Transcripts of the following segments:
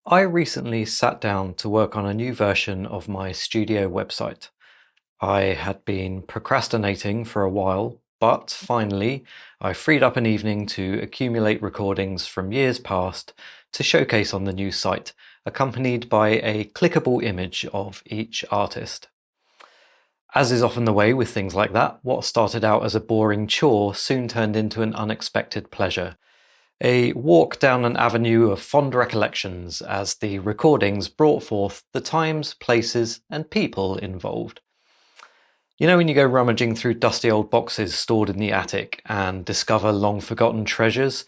I recently sat down to work on a new version of my studio website. I had been procrastinating for a while, but finally I freed up an evening to accumulate recordings from years past to showcase on the new site, accompanied by a clickable image of each artist. As is often the way with things like that, what started out as a boring chore soon turned into an unexpected pleasure. A walk down an avenue of fond recollections as the recordings brought forth the times, places, and people involved. You know, when you go rummaging through dusty old boxes stored in the attic and discover long forgotten treasures,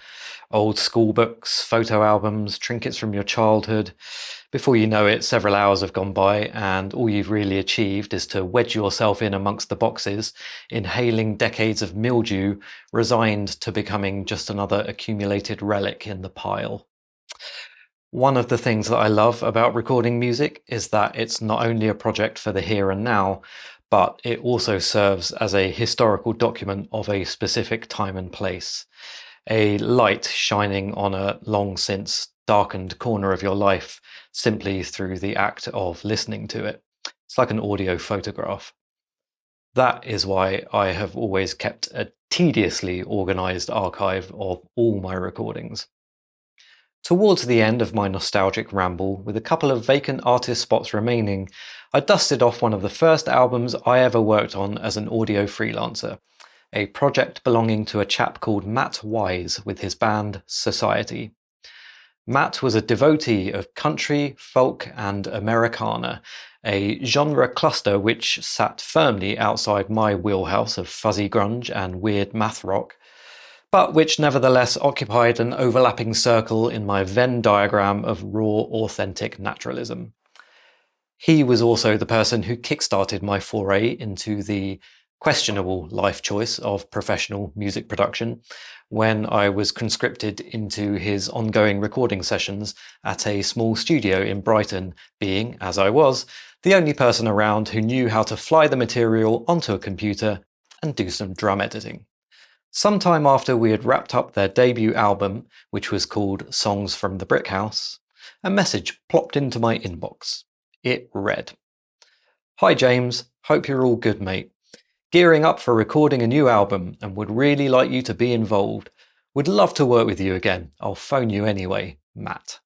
old school books, photo albums, trinkets from your childhood. Before you know it, several hours have gone by, and all you've really achieved is to wedge yourself in amongst the boxes, inhaling decades of mildew, resigned to becoming just another accumulated relic in the pile. One of the things that I love about recording music is that it's not only a project for the here and now, but it also serves as a historical document of a specific time and place. A light shining on a long since darkened corner of your life simply through the act of listening to it. It's like an audio photograph. That is why I have always kept a tediously organized archive of all my recordings. Towards the end of my nostalgic ramble, with a couple of vacant artist spots remaining, I dusted off one of the first albums I ever worked on as an audio freelancer, a project belonging to a chap called Matt Wise with his band Society. Matt was a devotee of country, folk, and Americana, a genre cluster which sat firmly outside my wheelhouse of fuzzy grunge and weird math rock, but which nevertheless occupied an overlapping circle in my Venn diagram of raw, authentic naturalism. He was also the person who kickstarted my foray into the questionable life choice of professional music production when I was conscripted into his ongoing recording sessions at a small studio in Brighton, being, as I was, the only person around who knew how to fly the material onto a computer and do some drum editing. Sometime after we had wrapped up their debut album, which was called Songs from the Brick House, a message plopped into my inbox. It read, "Hi James, hope you're all good, mate. Gearing up for recording a new album and would really like you to be involved. Would love to work with you again. I'll phone you anyway, Matt."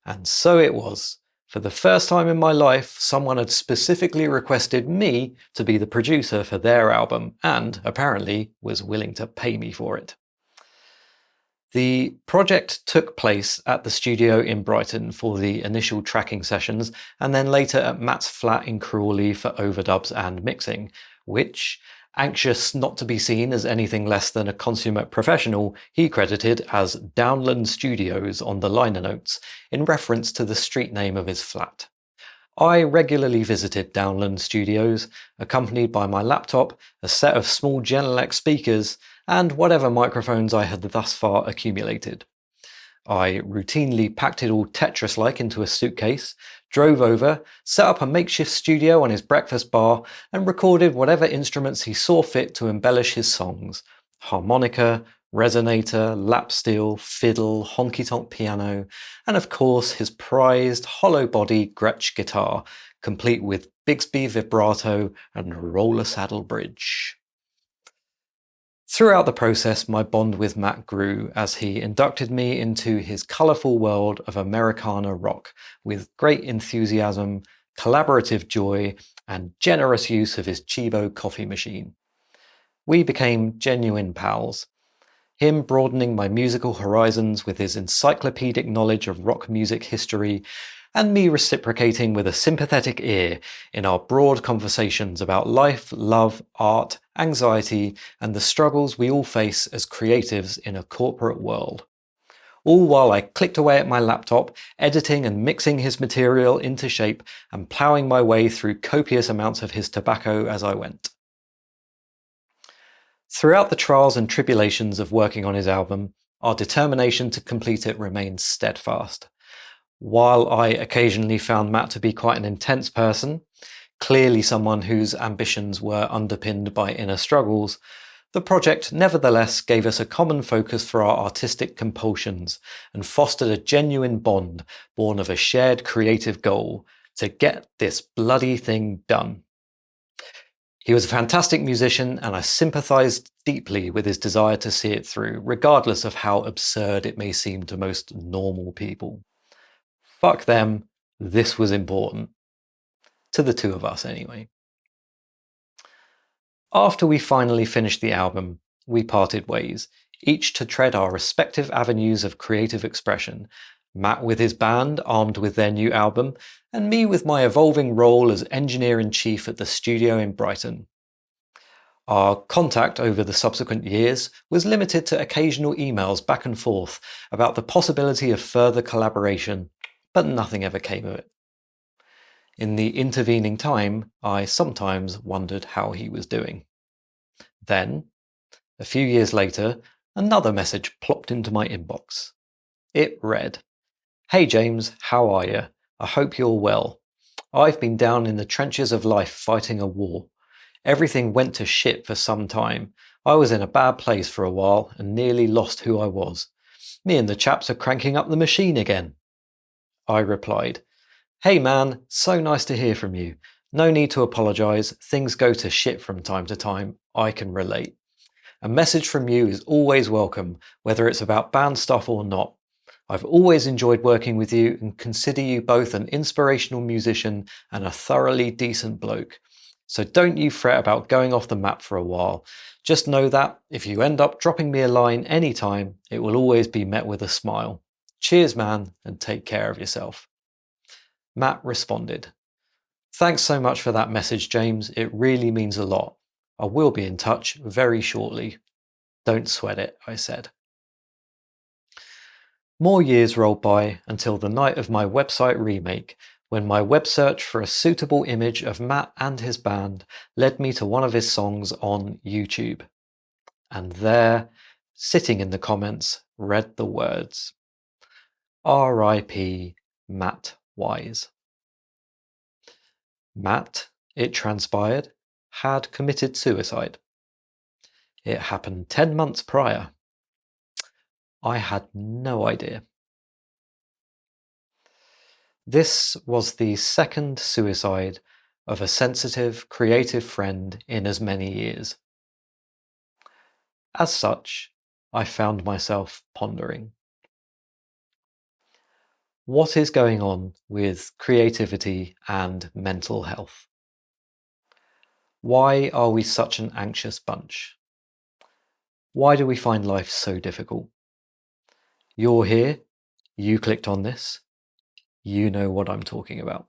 And so it was. For the first time in my life, someone had specifically requested me to be the producer for their album and, apparently, was willing to pay me for it. The project took place at the studio in Brighton for the initial tracking sessions, and then later at Matt's flat in Crawley for overdubs and mixing, which, anxious not to be seen as anything less than a consummate professional, he credited as Downland Studios on the liner notes, in reference to the street name of his flat. I regularly visited Downland Studios, accompanied by my laptop, a set of small Genelec speakers, and whatever microphones I had thus far accumulated. I routinely packed it all Tetris-like into a suitcase, drove over, set up a makeshift studio on his breakfast bar, and recorded whatever instruments he saw fit to embellish his songs: harmonica, resonator, lap steel, fiddle, honky-tonk piano, and of course his prized hollow-body Gretsch guitar, complete with Bigsby vibrato and roller saddle bridge. Throughout the process, my bond with Matt grew as he inducted me into his colourful world of Americana rock with great enthusiasm, collaborative joy, and generous use of his Chibo coffee machine. We became genuine pals, him broadening my musical horizons with his encyclopedic knowledge of rock music history, and me reciprocating with a sympathetic ear in our broad conversations about life, love, art, anxiety, and the struggles we all face as creatives in a corporate world. All while I clicked away at my laptop, editing and mixing his material into shape and ploughing my way through copious amounts of his tobacco as I went. Throughout the trials and tribulations of working on his album, our determination to complete it remained steadfast. While I occasionally found Matt to be quite an intense person, clearly someone whose ambitions were underpinned by inner struggles, The project nevertheless gave us a common focus for our artistic compulsions and fostered a genuine bond born of a shared creative goal to get this bloody thing done. He was a fantastic musician, and I sympathised deeply with his desire to see it through, regardless of how absurd it may seem to most normal people. Fuck them, this was important. To the two of us, anyway. After we finally finished the album, we parted ways, each to tread our respective avenues of creative expression. Matt with his band, armed with their new album, and me with my evolving role as engineer-in-chief at the studio in Brighton. Our contact over the subsequent years was limited to occasional emails back and forth about the possibility of further collaboration, but nothing ever came of it. In the intervening time, I sometimes wondered how he was doing. Then, a few years later, another message plopped into my inbox. It read, "Hey James, how are you? I hope you're well. I've been down in the trenches of life fighting a war. Everything went to shit for some time. I was in a bad place for a while and nearly lost who I was. Me and the chaps are cranking up the machine again." I replied, "Hey man, so nice to hear from you. No need to apologise, things go to shit from time to time, I can relate. A message from you is always welcome, whether it's about band stuff or not. I've always enjoyed working with you and consider you both an inspirational musician and a thoroughly decent bloke. So don't you fret about going off the map for a while. Just know that if you end up dropping me a line anytime, it will always be met with a smile. Cheers man, and take care of yourself." Matt responded, "Thanks so much for that message, James. It really means a lot. I will be in touch very shortly." "Don't sweat it," I said. More years rolled by until the night of my website remake, when my web search for a suitable image of Matt and his band led me to one of his songs on YouTube. And there, sitting in the comments, read the words, "R.I.P. Matt Wise." Matt, it transpired, had committed suicide. It happened 10 months prior. I had no idea. This was the second suicide of a sensitive, creative friend in as many years. As such, I found myself pondering. What is going on with creativity and mental health? Why are we such an anxious bunch? Why do we find life so difficult? You're here, you clicked on this, you know what I'm talking about.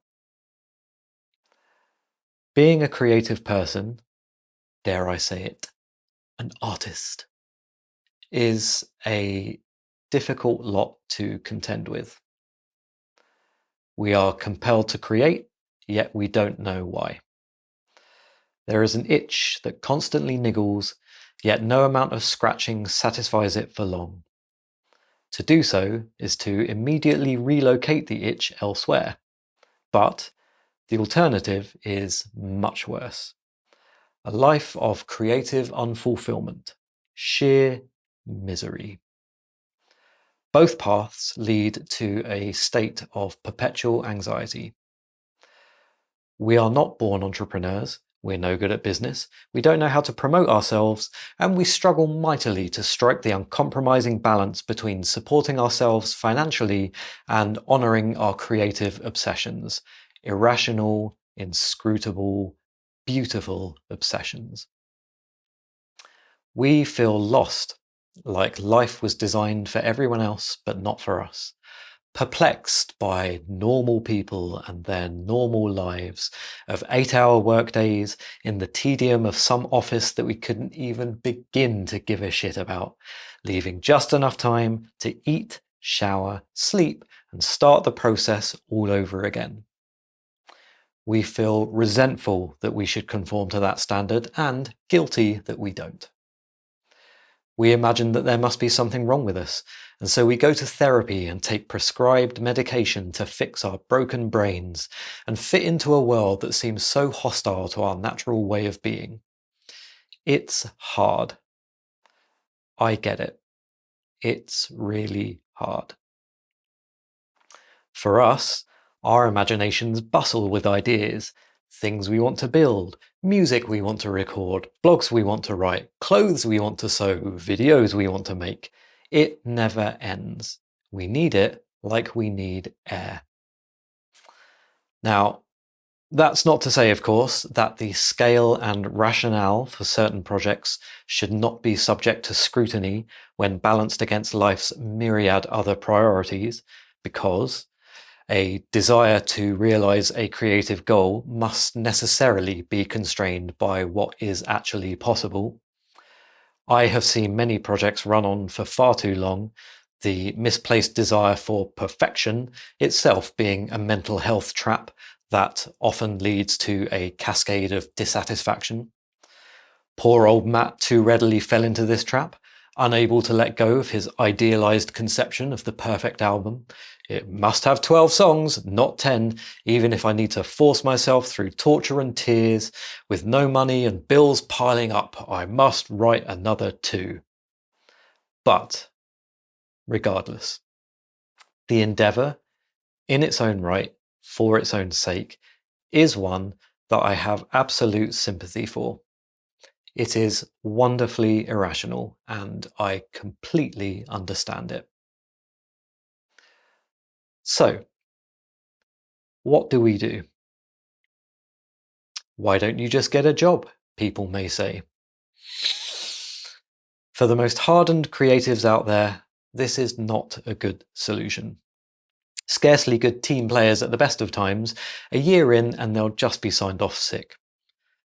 Being a creative person, dare I say it, an artist, is a difficult lot to contend with. We are compelled to create, yet we don't know why. There is an itch that constantly niggles, yet no amount of scratching satisfies it for long. To do so is to immediately relocate the itch elsewhere. But the alternative is much worse. A life of creative unfulfillment, sheer misery. Both paths lead to a state of perpetual anxiety. We are not born entrepreneurs, we're no good at business, we don't know how to promote ourselves, and we struggle mightily to strike the uncompromising balance between supporting ourselves financially and honouring our creative obsessions, irrational, inscrutable, beautiful obsessions. We feel lost, like life was designed for everyone else but not for us. Perplexed by normal people and their normal lives of 8-hour workdays in the tedium of some office that we couldn't even begin to give a shit about, leaving just enough time to eat, shower, sleep, and start the process all over again. We feel resentful that we should conform to that standard and guilty that we don't. We imagine that there must be something wrong with us, and so we go to therapy and take prescribed medication to fix our broken brains and fit into a world that seems so hostile to our natural way of being. It's hard. I get it. It's really hard. For us, our imaginations bustle with ideas, things we want to build, music we want to record, blogs we want to write, clothes we want to sew, videos we want to make. It never ends. We need it like we need air. Now, that's not to say, of course, that the scale and rationale for certain projects should not be subject to scrutiny when balanced against life's myriad other priorities, because a desire to realize a creative goal must necessarily be constrained by what is actually possible. I have seen many projects run on for far too long, the misplaced desire for perfection itself being a mental health trap that often leads to a cascade of dissatisfaction. Poor old Matt too readily fell into this trap, unable to let go of his idealized conception of the perfect album. It must have 12 songs, not 10, even if I need to force myself through torture and tears. With no money and bills piling up, I must write another 2. But, regardless, the endeavour, in its own right, for its own sake, is one that I have absolute sympathy for. It is wonderfully irrational, and I completely understand it. So, what do we do? Why don't you just get a job? People may say. For the most hardened creatives out there, this is not a good solution. Scarcely good team players at the best of times, a year in and they'll just be signed off sick.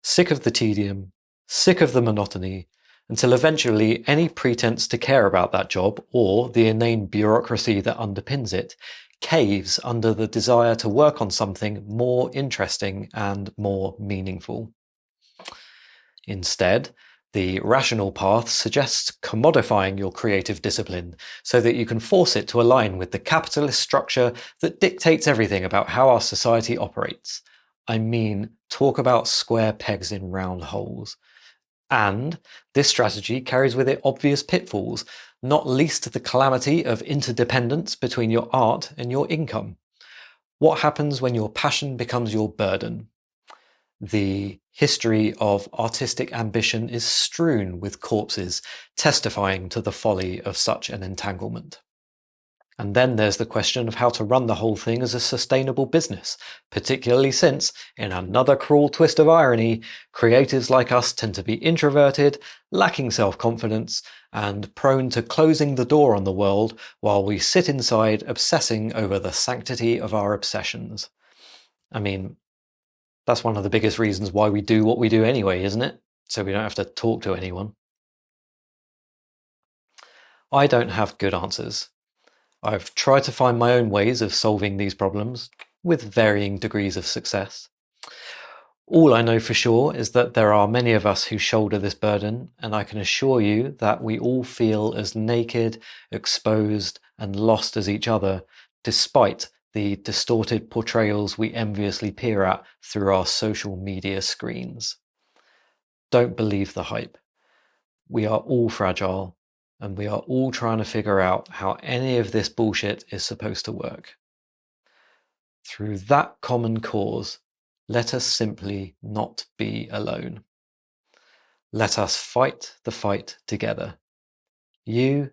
Sick of the tedium, sick of the monotony, until eventually any pretense to care about that job, or the inane bureaucracy that underpins it, caves under the desire to work on something more interesting and more meaningful. Instead, the rational path suggests commodifying your creative discipline so that you can force it to align with the capitalist structure that dictates everything about how our society operates. I mean, talk about square pegs in round holes. And this strategy carries with it obvious pitfalls, not least the calamity of interdependence between your art and your income. What happens when your passion becomes your burden? The history of artistic ambition is strewn with corpses testifying to the folly of such an entanglement. And then there's the question of how to run the whole thing as a sustainable business, particularly since, in another cruel twist of irony, creatives like us tend to be introverted, lacking self-confidence, and prone to closing the door on the world while we sit inside obsessing over the sanctity of our obsessions. I mean, that's one of the biggest reasons why we do what we do anyway, isn't it? So we don't have to talk to anyone. I don't have good answers. I've tried to find my own ways of solving these problems, with varying degrees of success. All I know for sure is that there are many of us who shoulder this burden, and I can assure you that we all feel as naked, exposed, and lost as each other, despite the distorted portrayals we enviously peer at through our social media screens. Don't believe the hype. We are all fragile, and we are all trying to figure out how any of this bullshit is supposed to work. Through that common cause, let us simply not be alone. Let us fight the fight together. You,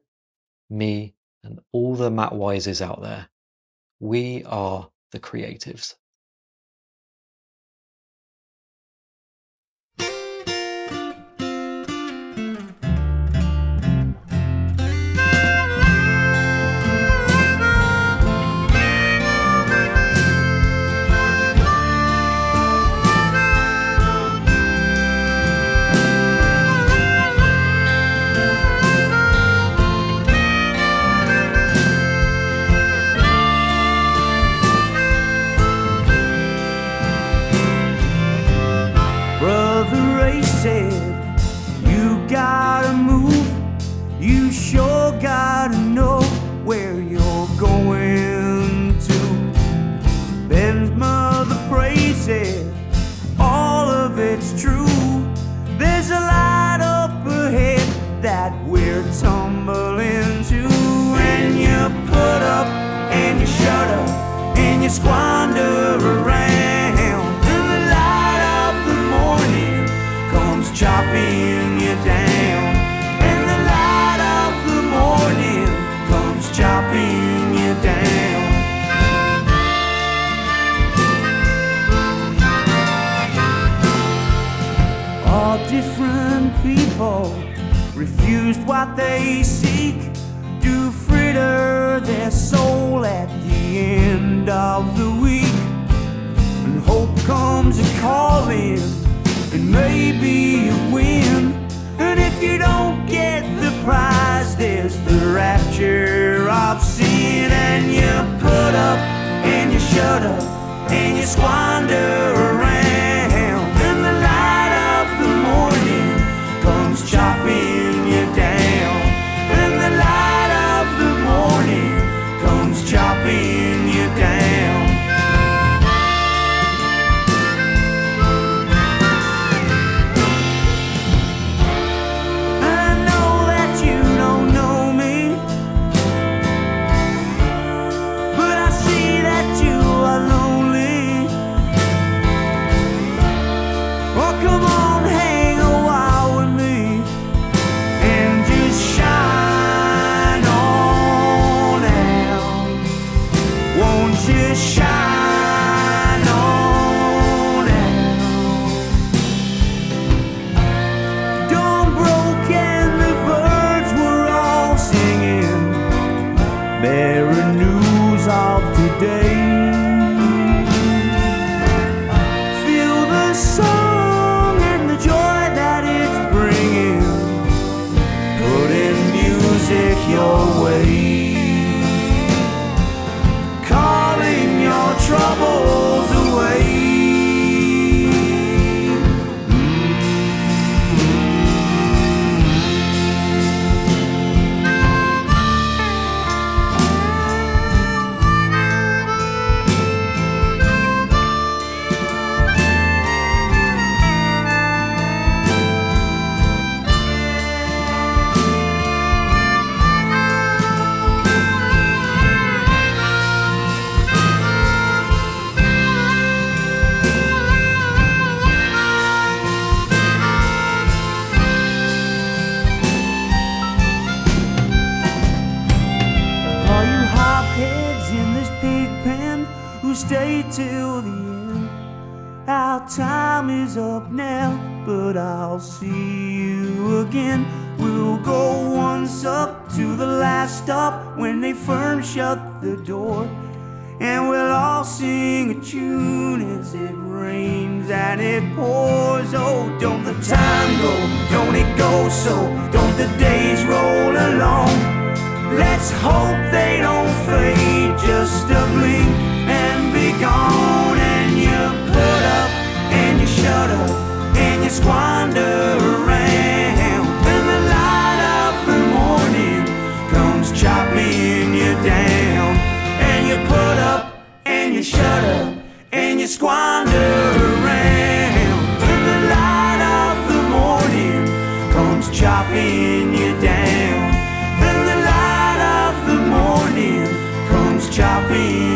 me, and all the Matt Wises out there. We are the creatives. All of it's true. There's a light up ahead that we're torn. shut up and you squander around. And the light of the morning comes chopping you down. And the light of the morning comes chopping you down. All different people refused what they seek, to fritter their soul at the end of the week. And hope comes a calling, and maybe a win. And if you don't get the prize, there's the rapture of sin. And you put up and you shut up and you squander around. And the light of the morning comes chopping you down. And the light of the morning comes chopping you down. I know that you don't know me, but I see that you are lonely. Oh, come on, hang a while with me and just shine on out. Won't you shine on out? Dawn broke and the birds were all singing, bearing news of today. Feel the song and the joy that it's bringing, putting music your way, calling your troubles away. All you hopheads in this pig pen who stay till the end, our time is up now, but I'll see you again. We'll go once up to the last stop when they firm shut the door, and we'll all sing a tune as it rains and it pours. Oh, don't the time go, don't it go so, don't the days roll along. Let's hope they don't fade, just a blink and be gone. And you put up and you shut up and you squander around. And the light of the morning comes chopping you down. And you put up and you shut up and you squander around. And the light of the morning comes chopping you down. And the light of the morning comes chopping